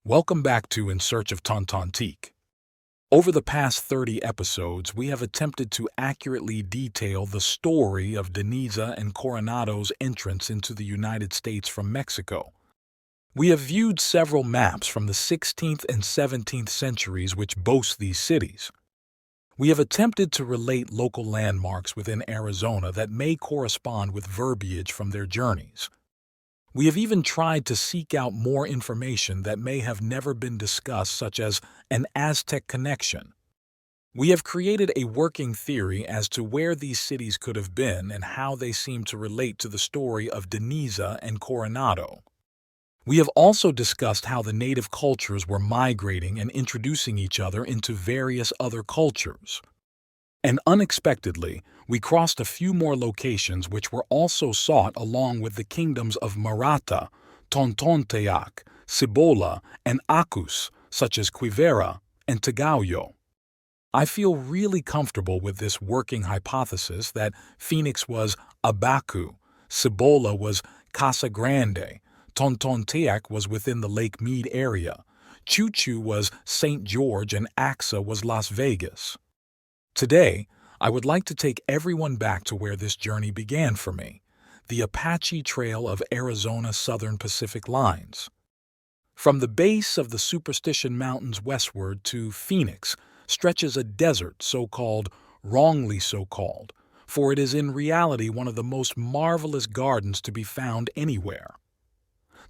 Welcome back to In Search of Tontonteac. Over the past 30 episodes, we have attempted to accurately detail the story of Deniza and Coronado's entrance into the United States from Mexico. We have viewed several maps from the 16th and 17th centuries which boast these cities. We have attempted to relate local landmarks within Arizona that may correspond with verbiage from their journeys. We have even tried to seek out more information that may have never been discussed, such as an Aztec connection. We have created a working theory as to where these cities could have been and how they seem to relate to the story of Deniza and Coronado. We have also discussed how the native cultures were migrating and introducing each other into various other cultures. And unexpectedly, we crossed a few more locations which were also sought along with the kingdoms of Maratha, Tontonteac, Cibola, and Acus, such as Quivira and Tagayo. I feel really comfortable with this working hypothesis that Phoenix was Abacu, Cibola was Casa Grande, Tontonteac was within the Lake Mead area, Chuchu was St. George, and Axa was Las Vegas. Today, I would like to take everyone back to where this journey began for me, the Apache Trail of Arizona's Southern Pacific lines. From the base of the Superstition Mountains westward to Phoenix stretches a desert so-called, wrongly so-called, for it is in reality one of the most marvelous gardens to be found anywhere.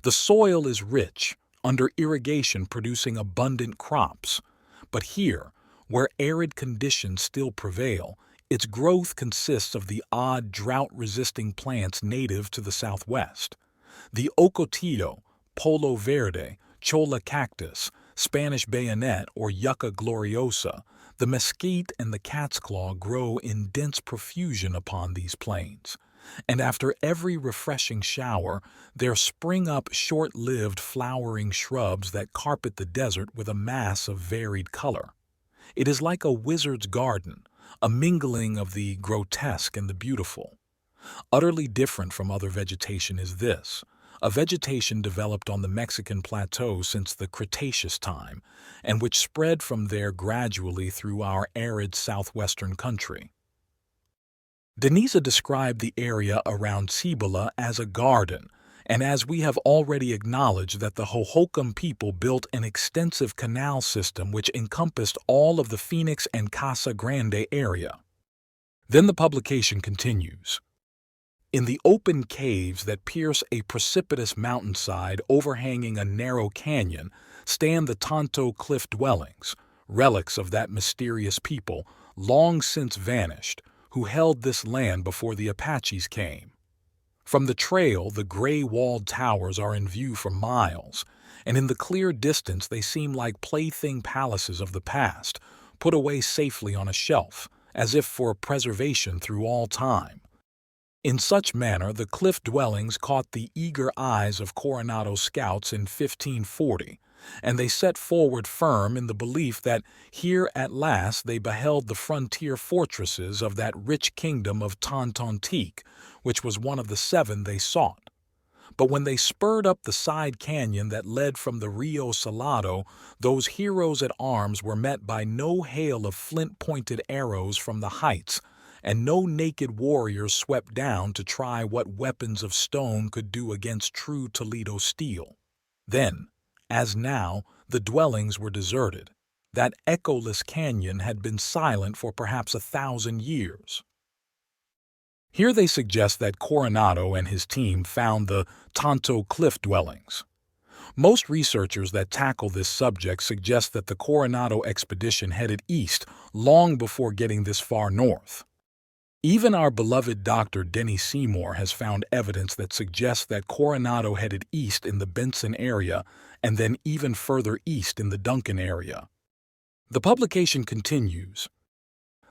The soil is rich, under irrigation producing abundant crops, but here, where arid conditions still prevail, its growth consists of the odd drought-resisting plants native to the southwest. The ocotillo, polo verde, cholla cactus, Spanish bayonet or yucca gloriosa, the mesquite and the cat's claw grow in dense profusion upon these plains. And after every refreshing shower, there spring up short-lived flowering shrubs that carpet the desert with a mass of varied color. It is like a wizard's garden, a mingling of the grotesque and the beautiful. Utterly different from other vegetation is this, a vegetation developed on the Mexican plateau since the Cretaceous time, and which spread from there gradually through our arid southwestern country. Deniza described the area around Cibola as a garden, and as we have already acknowledged that the Hohokam people built an extensive canal system which encompassed all of the Phoenix and Casa Grande area. Then the publication continues. In the open caves that pierce a precipitous mountainside overhanging a narrow canyon stand the Tonto cliff dwellings, relics of that mysterious people, long since vanished, who held this land before the Apaches came. From the trail, the gray-walled towers are in view for miles, and in the clear distance they seem like plaything palaces of the past, put away safely on a shelf, as if for preservation through all time. In such manner, the cliff dwellings caught the eager eyes of Coronado scouts in 1540, and they set forward firm in the belief that here at last they beheld the frontier fortresses of that rich kingdom of Tontonteac, which was one of the 7 they sought. But when they spurred up the side canyon that led from the Rio Salado, those heroes at arms were met by no hail of flint-pointed arrows from the heights, and no naked warriors swept down to try what weapons of stone could do against true Toledo steel. Then, as now, the dwellings were deserted. That echoless canyon had been silent for perhaps 1,000 years. Here they suggest that Coronado and his team found the Tonto cliff dwellings. Most researchers that tackle this subject suggest that the Coronado expedition headed east long before getting this far north. Even our beloved Dr. Denny Seymour has found evidence that suggests that Coronado headed east in the Benson area and then even further east in the Duncan area. The publication continues.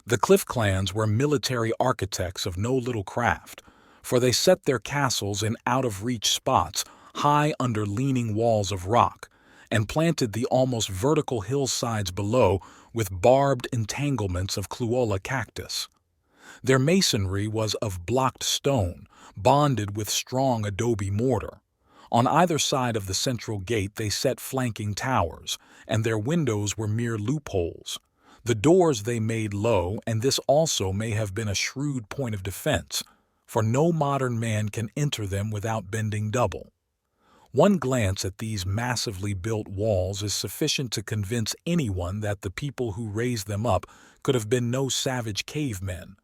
The Cliff clans were military architects of no little craft, for they set their castles in out-of-reach spots high under leaning walls of rock, and planted the almost vertical hillsides below with barbed entanglements of Kluola cactus. Their masonry was of blocked stone, bonded with strong adobe mortar. On either side of the central gate they set flanking towers, and their windows were mere loopholes. The doors they made low, and this also may have been a shrewd point of defense, for no modern man can enter them without bending double. One glance at these massively built walls is sufficient to convince anyone that the people who raised them up could have been no savage cavemen.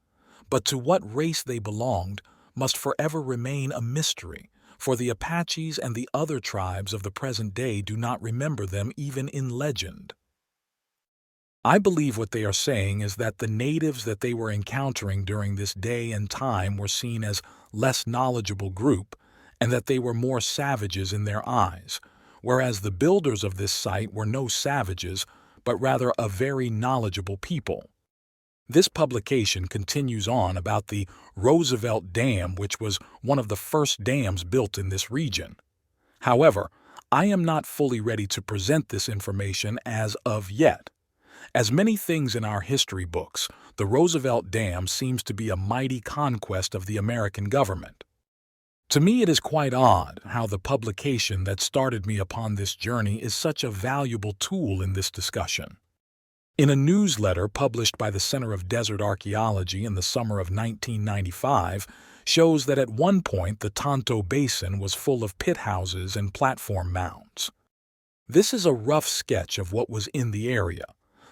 But to what race they belonged must forever remain a mystery, for the Apaches and the other tribes of the present day do not remember them even in legend. I believe what they are saying is that the natives that they were encountering during this day and time were seen as less knowledgeable group, and that they were more savages in their eyes, whereas the builders of this site were no savages, but rather a very knowledgeable people. This publication continues on about the Roosevelt Dam, which was one of the first dams built in this region. However, I am not fully ready to present this information as of yet. As many things in our history books, the Roosevelt Dam seems to be a mighty conquest of the American government. To me, it is quite odd how the publication that started me upon this journey is such a valuable tool in this discussion. In a newsletter published by the Center of Desert Archaeology in the summer of 1995, shows that at one point the Tonto Basin was full of pit houses and platform mounds. This is a rough sketch of what was in the area.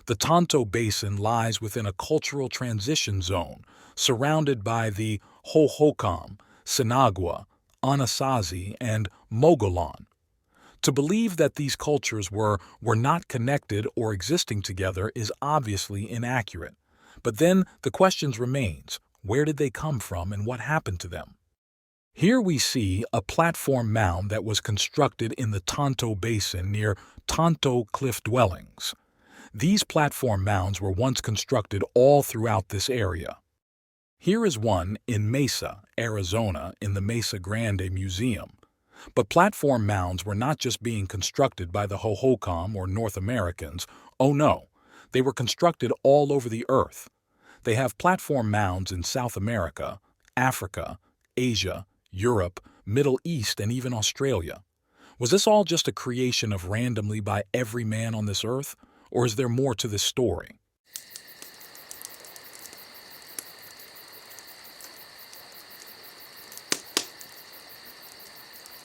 The Tonto Basin lies within a cultural transition zone, surrounded by the Hohokam, Sinagua, Anasazi, and Mogollon. To believe that these cultures were not connected or existing together is obviously inaccurate. But then the question remains, where did they come from and what happened to them? Here we see a platform mound that was constructed in the Tonto Basin near Tonto Cliff Dwellings. These platform mounds were once constructed all throughout this area. Here is one in Mesa, Arizona, in the Mesa Grande Museum. But platform mounds were not just being constructed by the Hohokam or North Americans. Oh no, they were constructed all over the earth. They have platform mounds in South America, Africa, Asia, Europe, Middle East, and even Australia. Was this all just a creation of randomly by every man on this earth, or is there more to this story?